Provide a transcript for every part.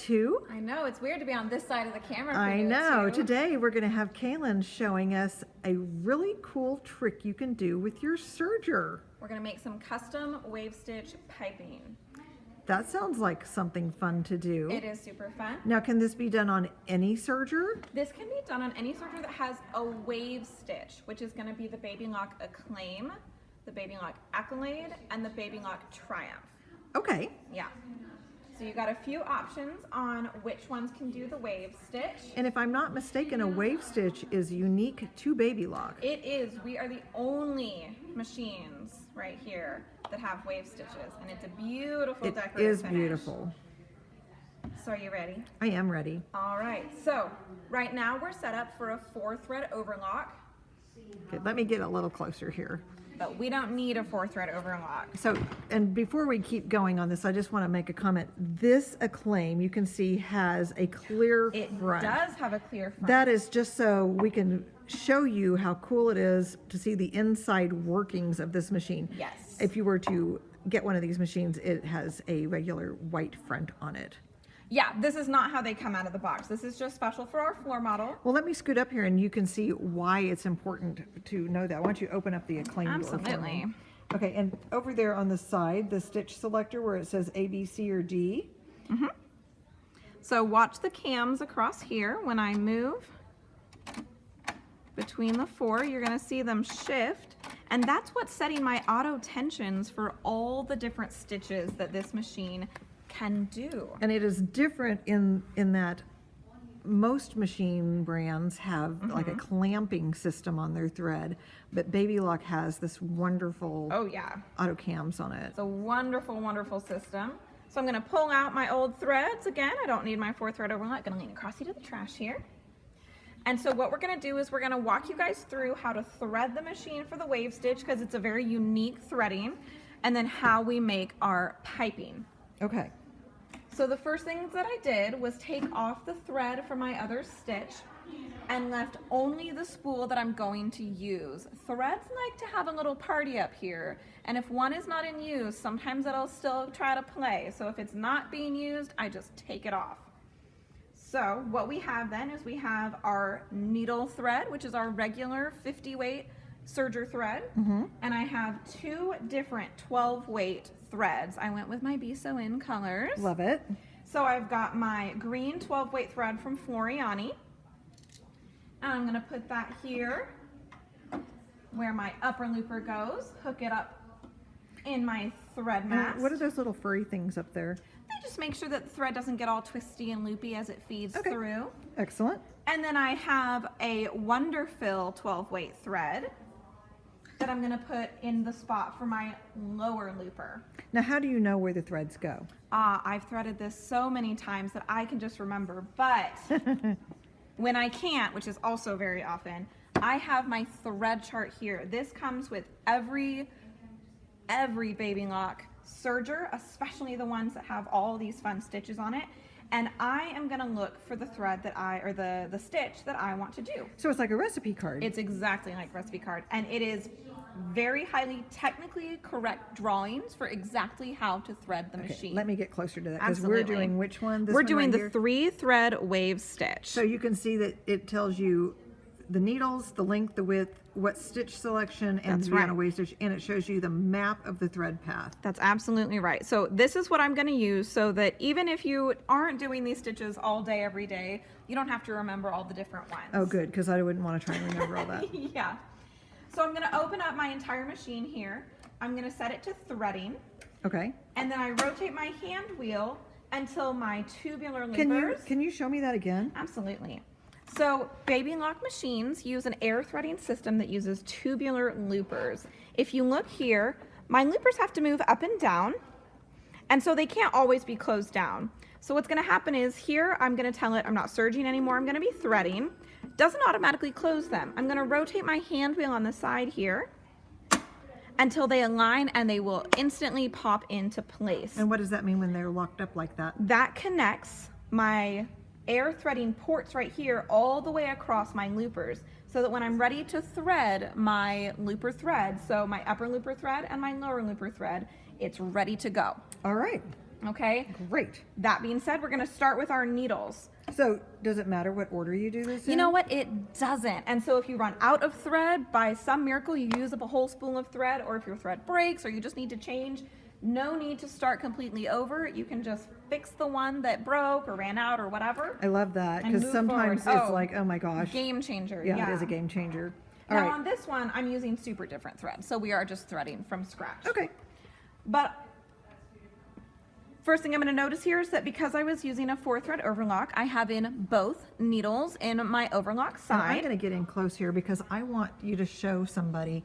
too. I know, it's weird to be on this side of the camera for I you, know. too. Today we're going to have Kaylin showing us a really cool trick you can do with your serger. We're gonna make some custom wave stitch piping. That sounds like something fun to do. It is super fun. Now, can this be done on any serger? This can be done on any serger that has a wave stitch, which is gonna be the Baby Lock Acclaim, the Baby Lock Accolade, and the Baby Lock Triumph. Okay. Yeah. So you got a few options on which ones can do the wave stitch. And if I'm not mistaken, a wave stitch is unique to Baby Lock. It is. We are the only machines right here that have wave stitches, and it's a beautiful It decorative is finish. beautiful. So are you ready? I am ready. All right. So right now we're set up for a 4-thread overlock, Okay, let me get a little closer here. but we don't need a 4-thread overlock. So, and before we keep going on this, I just want to make a comment. This Acclaim, you can see, has a clear It front. does have a clear front. That is just so we can show you how cool it is to see the inside workings of this machine. Yes. If you were to get one of these machines, it has a regular white front on it. Yeah, this is not how they come out of the box. This is just special for our floor model. Well, let me scoot up here and you can see why it's important to know that. Why don't you open up the Acclaim door for Absolutely. me? Okay, and over there on the side, the stitch selector where it says A, B, C, or D. So watch the cams across here. When I move between the 4, you're gonna see them shift. And that's what's setting my auto tensions for all the different stitches that this machine can do. And it is different in that most machine brands have like a clamping system on their thread, but Baby Lock has this wonderful Oh yeah, auto cams on it. it's a wonderful, wonderful system. So I'm gonna pull out my old threads again. I don't need my 4-thread overlock. Gonna lean across you to the trash here. And so what we're gonna do is we're gonna walk you guys through how to thread the machine for the wave stitch, because it's a very unique threading, and then how we make our piping. Okay. So the first thing that I did was take off the thread from my other stitch and left only the spool that I'm going to use. Threads like to have a little party up here, and if one is not in use, sometimes it'll still try to play. So if it's not being used, I just take it off. So what we have then is we have our needle thread, which is our regular 50 weight serger thread, and I have 2 different 12 weight threads. I went with my Be Sew In colors. Love it. So I've got my green 12 weight thread from Floriani, and I'm gonna put that here where my upper looper goes, hook it up in my thread mast. What are those little furry things up there? They just make sure that the thread doesn't get all twisty and loopy as it feeds Okay. through. Excellent. And then I have a Wonderfill 12 weight thread that I'm gonna put in the spot for my lower looper. Now, how do you know where the threads go? I've threaded this so many times that I can just remember, but when I can't, which is also very often, I have my thread chart here. This comes with every Baby Lock serger, especially the ones that have all these fun stitches on it. And I am gonna look for the thread that the stitch that I want to do. So it's like a recipe card. It's exactly like recipe card, and it is very highly technically correct drawings for exactly how to thread the Okay, machine. let me get closer to that because we're Absolutely. doing which one? This We're one doing right the here? 3-thread wave stitch. So you can see that it tells you the needles, the length, the width, what stitch selection, and That's the amount right. of wave stitch, and it shows you the map of the thread path. That's absolutely right. So this is what I'm going to use so that even if you aren't doing these stitches all day, every day, you don't have to remember all the different ones. Oh, good, because I wouldn't want to try and remember all that. Yeah. So I'm going to open up my entire machine here. I'm going to set it to threading, Okay. and then I rotate my hand wheel until my tubular loopers. Can you show me that again? Absolutely. So Baby Lock machines use an air threading system that uses tubular loopers. If you look here, my loopers have to move up and down, and so they can't always be closed down. So what's gonna happen is here, I'm gonna tell it I'm not serging anymore, I'm gonna be threading. Doesn't automatically close them. I'm gonna rotate my hand wheel on the side here until they align, and they will instantly pop into place. And what does that mean when they're locked up like that? That connects my air threading ports right here all the way across my loopers, so that when I'm ready to thread my looper thread, so my upper looper thread and my lower looper thread, it's ready to go. All right. Okay. Great. That being said, we're going to start with our needles. So does it matter what order you do this in? You know what? It doesn't. And so if you run out of thread, by some miracle, you use up a whole spool of thread, or if your thread breaks or you just need to change, no need to start completely over. You can just fix the one that broke or ran out or whatever. I love that, And because move sometimes forward. it's Oh, like, oh my gosh. Game changer. Yeah, it is a game changer. All Now right. on this one, I'm using super different thread. So we are just threading from scratch. Okay. But first thing I'm going to notice here is that because I was using a 4-thread overlock, I have in both needles in my overlock And I'm side. going to get in close here because I want you to show somebody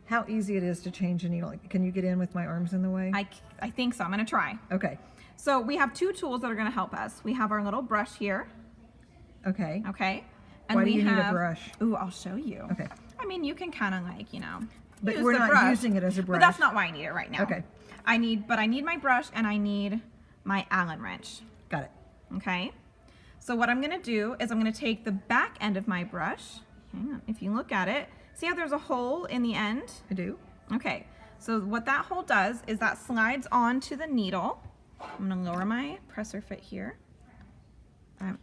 how easy it is to change a needle. Can you get in with my arms in the way? I think so. I'm going to try. Okay. So we have 2 tools that are going to help us. We have our little brush here. Okay. Okay. Why do you need a have, brush? Ooh, I'll show you. Okay. I mean, you can kind of like, But use we're the not brush, using it as a But brush. that's not why I need it right now. Okay. I need my brush and I need my Allen wrench. Got it. Okay. So what I'm going to do is I'm going to take the back end of my brush. Hang on. If you look at it, see how there's a hole in the end? I do. Okay. So what that hole does is that slides onto the needle. I'm going to lower my presser foot here.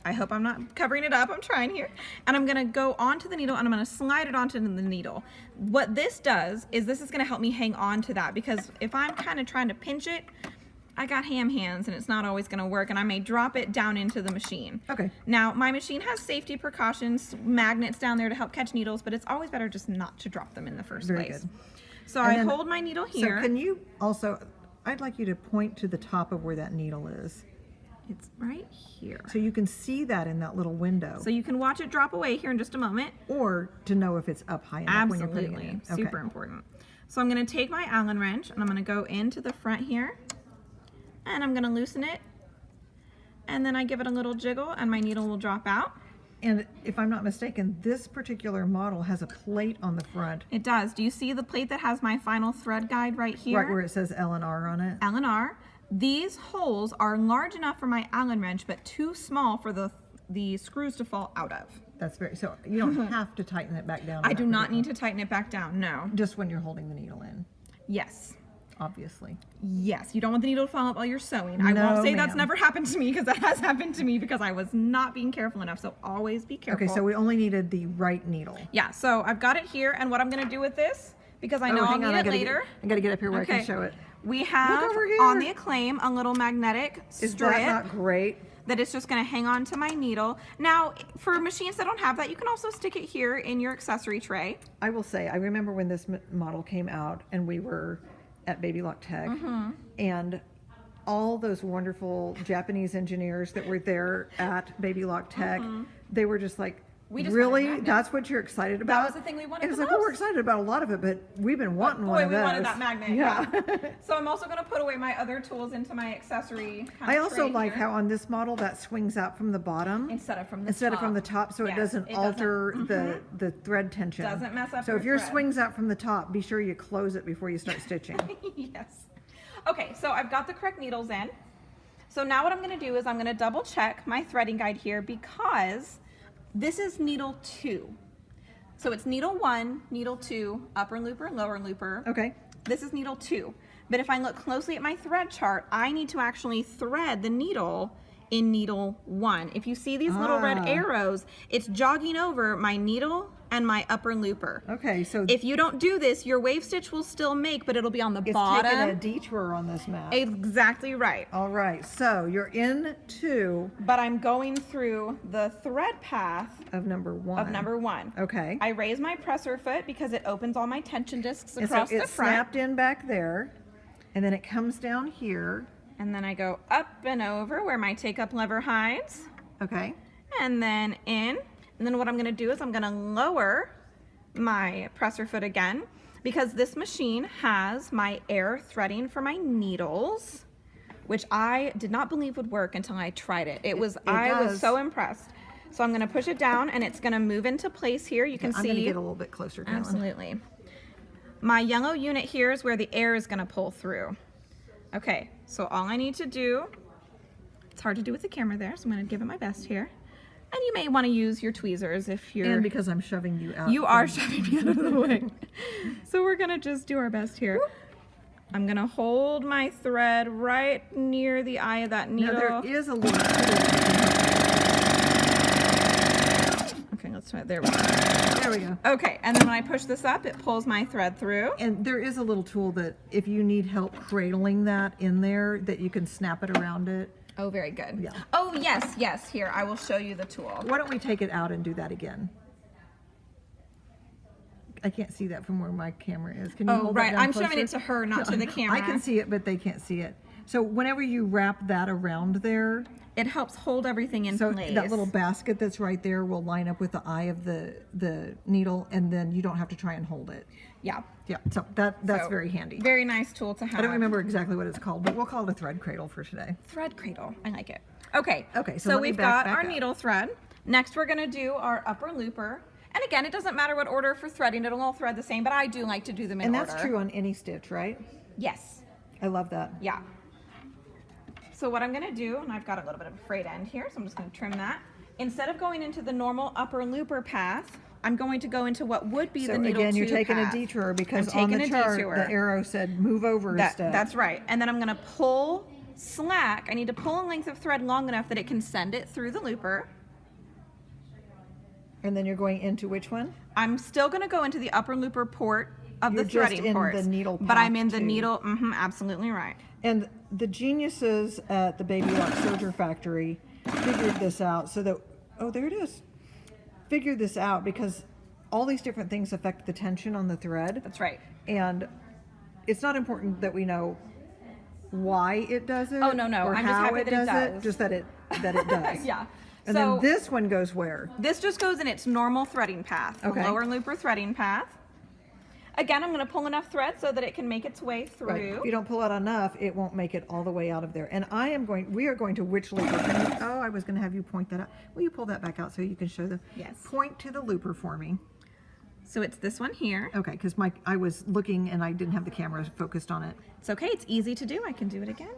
I hope I'm not covering it up. I'm trying here. And I'm going to go onto the needle and I'm going to slide it onto the needle. What this does is this is going to help me hang on to that, because if I'm kind of trying to pinch it, I got ham hands and it's not always going to work, and I may drop it down into the machine. Okay. Now, my machine has safety precautions, magnets down there to help catch needles, but it's always better just not to drop them in the first Very place. good. So And I then- hold my needle here. So can you also, I'd like you to point to the top of where that needle is. It's right here. So you can see that in that little window. So you can watch it drop away here in just a moment. Or to know if it's up high enough when you're putting it Absolutely. in. Okay. Super important. So I'm going to take my Allen wrench and I'm going to go into the front here and I'm going to loosen it, and then I give it a little jiggle and my needle will drop out. And if I'm not mistaken, this particular model has a plate on the front, It does. Do you see the plate that has my final thread guide right here? right where it says L&R on it. Allen R. These holes are large enough for my Allen wrench, but too small for the screws to fall out of. That's very, so you don't have to tighten it back down. I do not need to tighten it back down, no. Just when you're holding the needle in, Yes. obviously. Yes, you don't want the needle to fall out while you're sewing. I No, won't say that's ma'am. never happened to me, because that has happened to me because I was not being careful enough. So always be careful. Okay, so we only needed the right needle. Yeah, so I've got it here, and what I'm going to do with this, because I know I'll hang need on, it later. I gotta get up here where I Okay. can show it. We have over on here. the Acclaim a little magnetic Is strip that not great? that is just going to hang on to my needle. Now, for machines that don't have that, you can also stick it here in your accessory tray. I will say, I remember when this model came out and we were at Baby Lock Tech, Mm-hmm. and all those wonderful Japanese engineers that were there at Baby Lock Tech, they were just like, Mm-hmm. We just really? wanted a magnet. That's what you're excited about? was the thing we wanted And it's the like, well, we're most. excited about a lot of it, but we've been wanting Boy, one of we those. wanted that magnet. Yeah. So I'm also going to put away my other tools into my accessory kind I of also tray like here, how on this model that swings out from the bottom instead of from the instead top. of from the top, so it Yes, doesn't it doesn't- alter the thread tension. Doesn't mess up So your if yours thread. swings out from the top, be sure you close it before you start stitching. Yes. Okay, so I've got the correct needles in. So now what I'm going to do is I'm going to double check my threading guide here, because this is needle 2. So it's needle 1, needle 2, upper looper, lower looper. Okay. This is needle 2. But if I look closely at my thread chart, I need to actually thread the needle in needle 1. If you see these little red Ah. arrows, it's jogging over my needle and my upper looper. Okay, so If you don't do this, your wave stitch will still make, but it'll be on the it's bottom. taking a detour on this map. Exactly right. All right, so you're in 2 But I'm going through the thread path of number 1. of number 1. Okay. I raise my presser foot because it opens all my tension discs And so across the it's front. snapped in back there, and then it comes down here. And then I go up and over where my take-up lever hides. Okay. And then in. And then what I'm going to do is I'm going to lower my presser foot again, because this machine has my air threading for my needles, which I did not believe would work until I tried it. I was does. so impressed. So I'm going to push it down and it's going to move into place here. You can I'm going to see. get a little bit closer, Carolyn. Absolutely. My yellow unit here is where the air is going to pull through. Okay, so all I need to do, it's hard to do with the camera there, so I'm going to give it my best here. And you may want to use your tweezers if you're... And because I'm shoving you out. You are shoving me out of the way. So we're going to just do our best here. I'm gonna hold my thread right near the eye of that needle. Now there is a little tool. Okay, let's try. There we go. There we go. Okay, and then when I push this up, it pulls my thread through. And there is a little tool that if you need help cradling that in there, that you can snap it around it. Oh, very good. Yeah. Oh, yes, yes. Here, I will show you the tool. Why don't we take it out and do that again? I can't see that from where my camera is. Can you Oh, hold right. that down I'm showing closer? it to her, not to the camera. I can see it, but they can't see it. So whenever you wrap that around there, It helps hold everything in so place. that little basket that's right there will line up with the eye of the needle, and then you don't have to try and hold it. Yeah. Yeah, so that's So, very handy. Very nice tool to have. I don't remember exactly what it's called, but we'll call it a thread cradle for today. Thread cradle. I like it. Okay. Okay, so So let me we've back got our up. needle thread. Next, we're going to do our upper looper. And again, it doesn't matter what order for threading. It'll all thread the same, but I do like to do them in And order. that's true on any stitch, right? Yes. I love that. Yeah. So what I'm going to do, and I've got a little bit of a frayed end here, so I'm just going to trim that. Instead of going into the normal upper looper path, I'm going to go into what would be So the needle again, you're two taking path. a detour because I'm on the taking a chart, detour. the arrow said move over a step. That's right. And then I'm going to pull slack. I need to pull a length of thread long enough that it can send it through the looper. And then you're going into which one? I'm still going to go into the upper looper port of You're the just threading in port. the needle But I'm path in the too. needle. Absolutely right. And the geniuses at the Baby Lock Serger Factory figured this out so that, oh, there it is. Figured this out because all these different things affect the tension on the thread. That's right. And it's not important that we know why it does it. Oh, no, no. Or I'm just how happy it that it does does. just that it does. Yeah. And So- then this one goes where? This just goes in its normal threading path, the Okay. lower looper threading path. Again, I'm going to pull enough thread so that it can make its way Right. through. If you don't pull out enough, it won't make it all the way out of there. And we are going to which looper? I was going to have you point that out. Will you pull that back out so you can show them? Yes. Point to the looper for me. So it's this one here. Okay, because I was looking and I didn't have the camera focused on it. It's okay. It's easy to do. I can do it again.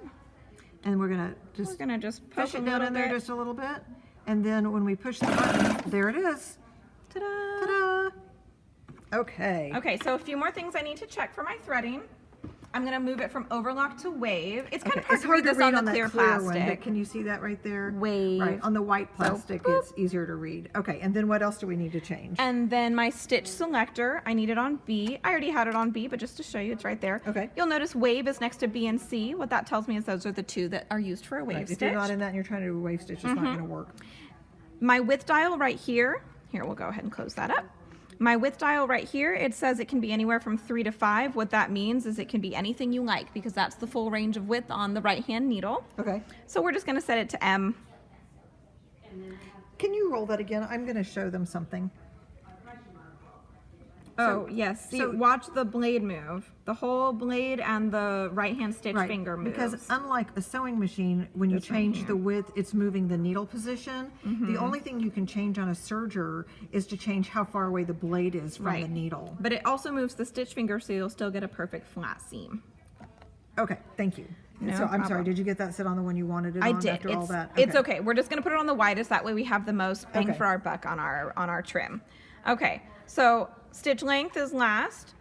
And we're going to We're just going to just push push a it down little in there bit. just a little bit. And then when we push the button, there it is. Ta-da! Ta-da! Okay. Okay, so a few more things I need to check for my threading. I'm going to move it from overlock to wave. It's kind of hard It's to read this on the that clear one, plastic. but can you see that right there? Wave. Right, on the white plastic, boop. it's easier to read. Okay, and then what else do we need to change? And then my stitch selector, I need it on B. I already had it on B, but just to show you, it's right there. Okay. You'll notice wave is next to B and C. What that tells me is those are the two that are used for a wave Right, stitch. if you're not in that and you're trying to do a wave stitch, it's not going to work. My width dial right here, we'll go ahead and close that up. My width dial right here, it says it can be anywhere from 3 to 5. What that means is it can be anything you like because that's the full range of width on the right hand needle. Okay. So we're just going to set it to M. Can you roll that again? I'm going to show them something. Oh, yes. See, watch the blade move. The whole blade and the right hand stitch finger moves. Because unlike a sewing machine, when you change the width, it's moving the needle position. The only thing you can change on a serger is to change how far away the blade is from the needle. But it also moves the stitch finger so you'll still get a perfect flat seam. Okay, thank you. No so I'm sorry, problem. did you get that set on the one you wanted it I on did. after all that? It's okay. We're just gonna put it on the widest. That way we have the most bang Okay. for our buck on our trim. Okay. So stitch length is last.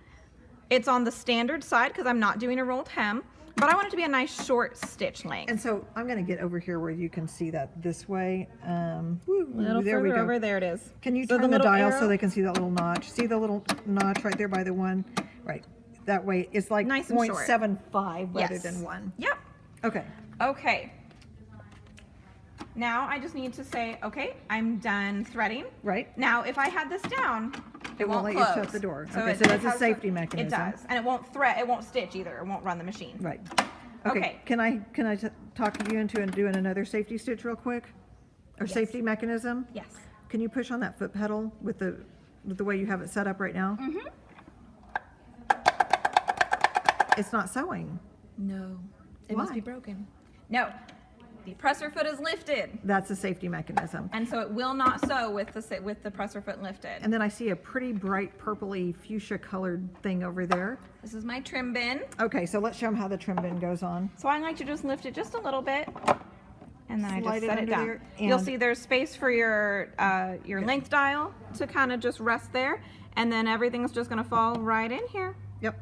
It's on the standard side because I'm not doing a rolled hem, but I want it to be a nice short stitch length. And so I'm going to get over here where you can see that this way. A little there we further go. over, there it is. Can you So turn the little dial arrow- so they can see that little notch? See the little notch right there by the one? Right. That way it's like Nice and short. 0.75 rather Yes. than 1. Yep. Okay. Okay. Now I just need to say, okay, I'm done threading. Right. Now, if I had this down, it won't let you close. shut the door. Okay, it- so that's it a has safety It mechanism. does, and it won't thread. It won't stitch either. It won't run the machine. Right. Okay. Can I talk you into doing another safety stitch real quick? Or safety mechanism? Yes. Can you push on that foot pedal with the way you have it set up right now? Mm-hmm. It's not sewing. No. It must Why? be broken. No. The presser foot is lifted, That's a safety mechanism. and so it will not sew with the presser foot lifted. And then I see a pretty bright purpley fuchsia colored thing over there. This is my trim bin. Okay, so let's show them how the trim bin goes on. So I like to just lift it just a little bit, and then I Slide just it set it under down. there, You'll and- see there's space for your length dial to kind of just rest there, and then everything's just gonna fall right in here. Yep.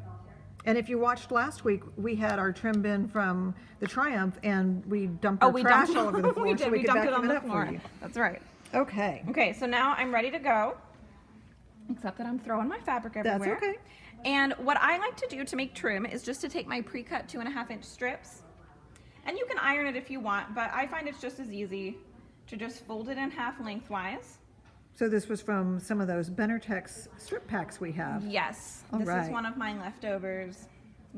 And if you watched last week, we had our trim bin from the Triumph, and we dumped our we trash dumped all over the floor, we did. so we We could dumped it vacuum on it the up floor. for you. That's right. Okay. Okay, so now I'm ready to go. Except that I'm throwing my fabric everywhere. That's okay. And what I like to do to make trim is just to take my pre-cut 2.5-inch strips. And you can iron it if you want, but I find it's just as easy to just fold it in half lengthwise. So this was from some of those Benertex strip packs we have. Yes, All this right. is one of my leftovers.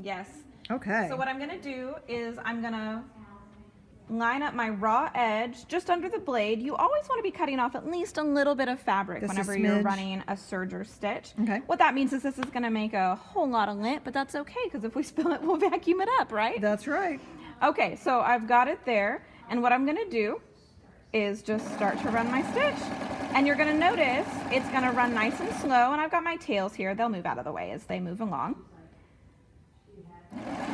Yes. Okay. So what I'm gonna do is I'm gonna line up my raw edge just under the blade. You always want to be cutting off at least a little bit of fabric Just a whenever you're smidge. running a serger stitch. Okay. What that means is this is gonna make a whole lot of lint, but that's okay because if we spill it, we'll vacuum it up, right? That's right. Okay, so I've got it there, and what I'm gonna do is just start to run my stitch. And you're gonna notice it's gonna run nice and slow, and I've got my tails here. They'll move out of the way as they move along.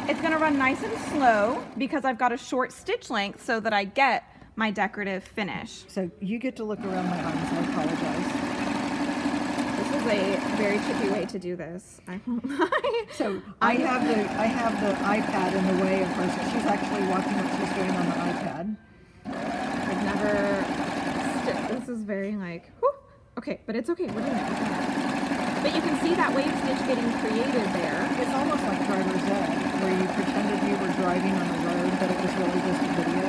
It's gonna run nice and slow because I've got a short stitch length so that I get my decorative finish. So you get to look around my arms. I apologize. This is a very tricky way to do this. I won't lie. So I have the iPad in the way of her, so she's actually watching what she's doing on the iPad. I've never this is very like, whew. Okay, but it's okay. We're doing it. We're doing it. But you can see that wave stitch getting created there. It's almost like driver's ed, where you pretended you were driving on the road, but it was really just a video.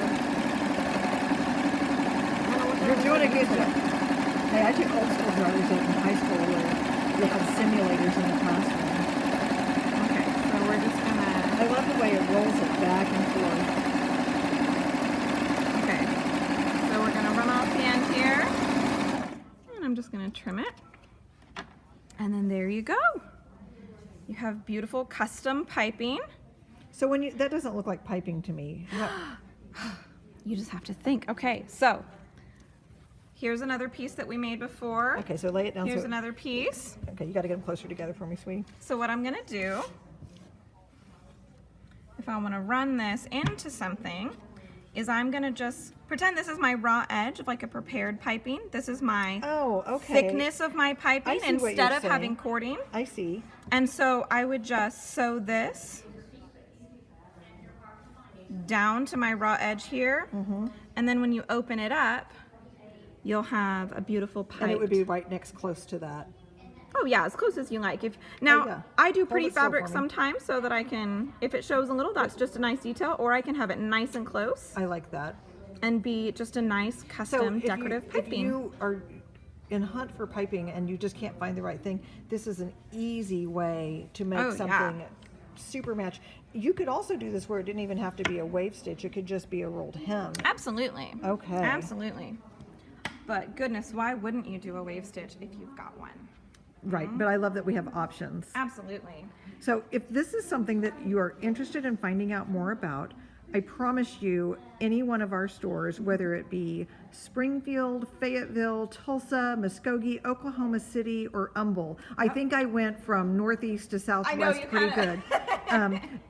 You're doing a good job. Hey, I took old school driver's ed in high school where they had simulators in the classroom. Okay, so we're just gonna. I love the way it rolls it back and forth. Okay, so we're gonna run off the end here, and I'm just gonna trim it. And then there you go. You have beautiful custom piping. So when you, that doesn't look like piping to me. You just have to think. Okay, so here's another piece that we made before. Okay, so lay it down. Here's So, another piece. okay, you got to get them closer together for me, sweetie. So what I'm gonna do, if I wanna run this into something, is I'm gonna just pretend this is my raw edge of like a prepared piping. This is my Oh, okay. thickness of my piping I see what instead you're of having saying. cording. I see. And so I would just sew this down to my raw edge here. Mm-hmm. And then when you open it up, you'll have a beautiful pipe. And it would be right next close to that. Oh yeah, as close as you like. If now yeah. I do Hold pretty it still fabric for me. sometimes so that I can, if it shows a little, that's just a nice detail, or I can have it nice and close I like that. and be just a nice custom if decorative if piping. you are in hunt for piping and you just can't find the right thing, this is an easy way to make Oh, yeah. something super match. You could also do this where it didn't even have to be a wave stitch. It could just be a rolled hem. Absolutely. Okay. Absolutely. But goodness, why wouldn't you do a wave stitch if you've got one? Right, but I love that we have options. Absolutely. So if this is something that you are interested in finding out more about, I promise you any one of our stores, whether it be Springfield, Fayetteville, Tulsa, Muskogee, Oklahoma City, or Humble. I think I went from northeast to southwest you pretty kinda- good.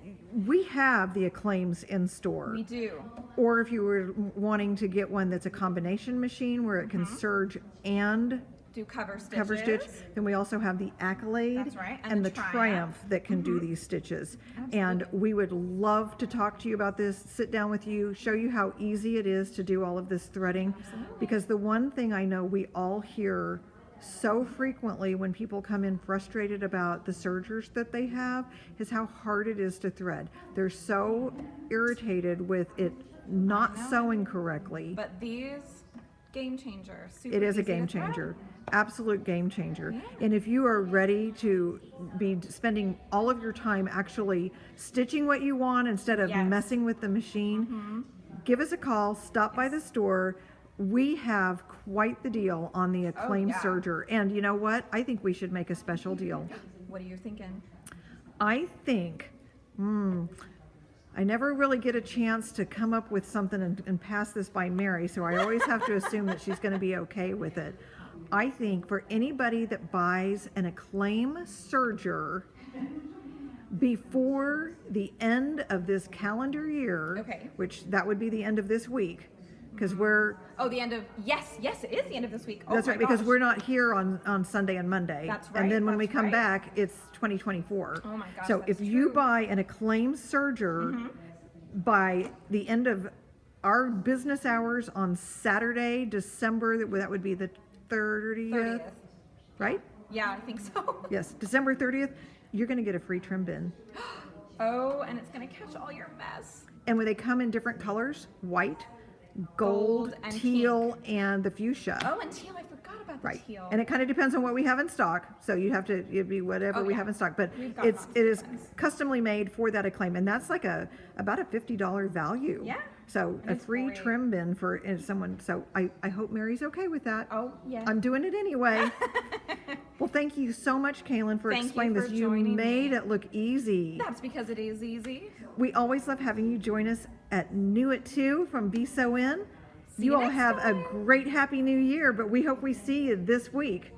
We have the Acclaims in store. We do. Or if you were wanting to get one that's a combination machine where it can surge and Do cover stitches. cover stitch. Then we also have the Accolade That's right, and the Triumph that can do these stitches. And we would love to talk to you about this, sit down with you, show you how easy it is to do all of this threading. Because the one thing I know we all hear so frequently when people come in frustrated about the sergers that they have is how hard it is to thread. They're so irritated with it not sewing correctly. But these, game changer. Super It is a easy to game thread. changer. Absolute game changer. And if you are ready to be spending all of your time actually stitching what you want instead of Yes. messing with the machine, give us a call, stop by the store. We have quite the deal on the Acclaim yeah. serger. And you know what? I think we should make a special deal. What are you thinking? I think, I never really get a chance to come up with something and pass this by Mary, so I always have to assume that she's going to be okay with it. I think for anybody that buys an Acclaim serger before the end of this calendar year, Okay. which that would be the end of this week, because we're, Oh, the end of, yes, it is the end of this week. Oh that's my right, because gosh. we're not here on Sunday and Monday. That's And right, then when we that's come right. back, it's 2024. Oh my gosh, So that's if you true. buy an Acclaim Serger by the end of our business hours on Saturday, December, that would be the 30th, 30th. right? Yeah, I think so. Yes, December 30th, you're going to get a free trim bin. Oh, and it's gonna catch all your mess. And when they come in different colors, white, gold, Gold, and teal, and the fuchsia. Oh, and teal, I forgot about the Right. teal. And it kind of depends on what we have in stock. So you have to, it'd be whatever Oh, we yeah. have in stock. But We've got it lots is of things. customly made for that Acclaim. And that's like about a $50 value. Yeah. So a It's free great. trim bin for someone. So I hope Mary's okay with that. Oh, yeah. I'm doing it anyway. Well, thank you so much, Kaylin, for Thank you explaining for this. You joining made me. it look easy. That's because it is easy. We always love having you join us at New at 2 from Be So In. See You you all next have a time. great, happy new year, but we hope we see you this week.